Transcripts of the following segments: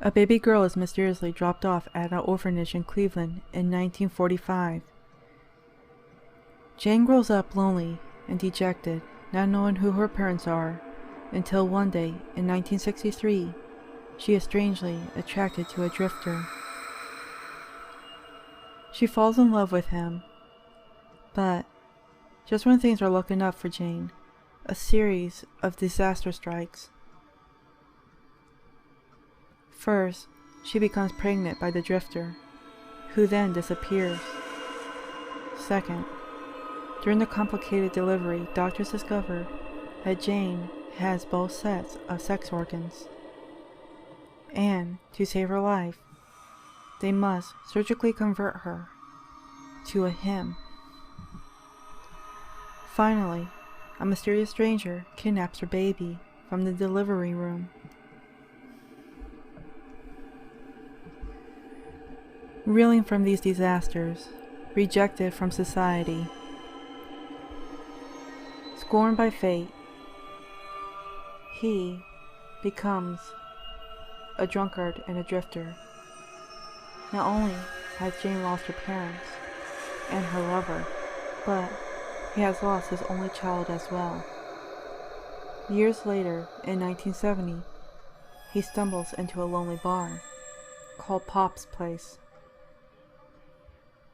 A baby girl is mysteriously dropped off at an orphanage in Cleveland in 1945. Jane grows up lonely and dejected, not knowing who her parents are, until one day in 1963, she is strangely attracted to a drifter. She falls in love with him, but just when things are looking up for Jane, a series of disaster strikes. First, she becomes pregnant by the drifter, who then disappears. Second, during the complicated delivery, doctors discover that Jane has both sets of sex organs, and to save her life, they must surgically convert her to a him. Finally, a mysterious stranger kidnaps her baby from the delivery room. Reeling from these disasters, rejected from society, scorned by fate, he becomes a drunkard and a drifter. Not only has Jane lost her parents and her lover, but he has lost his only child as well. Years later, in 1970, he stumbles into a lonely bar called Pop's Place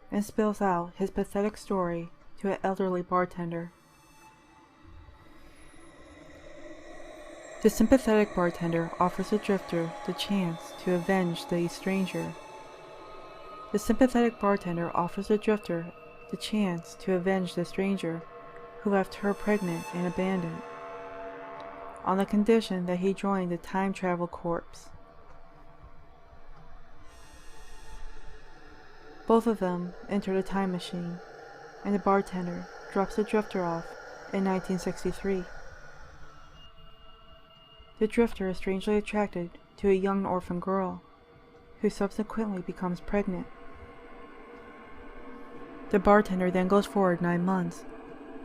and spills out his pathetic story to an elderly bartender. The sympathetic bartender offers the drifter the chance to avenge the stranger. The sympathetic bartender offers the drifter the chance to avenge the stranger who left her pregnant and abandoned, on the condition that he join the Time Travel Corps. Both of them enter the time machine, and the bartender drops the drifter off in 1963. The drifter is strangely attracted to a young orphan girl, who subsequently becomes pregnant. The bartender then goes forward 9 months,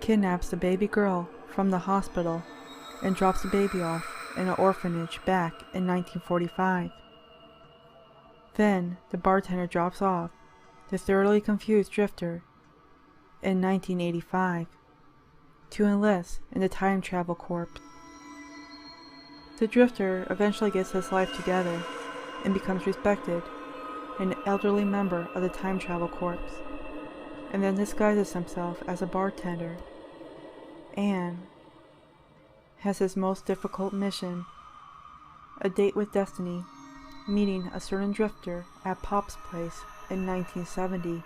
kidnaps the baby girl from the hospital, and drops the baby off in an orphanage back in 1945. Then the bartender drops off the thoroughly confused drifter in 1985 to enlist in the Time Travel Corps. The drifter eventually gets his life together and becomes respected, an elderly member of the Time Travel Corps, and then disguises himself as a bartender and has his most difficult mission, a date with destiny, meeting a certain drifter at Pop's Place in 1970.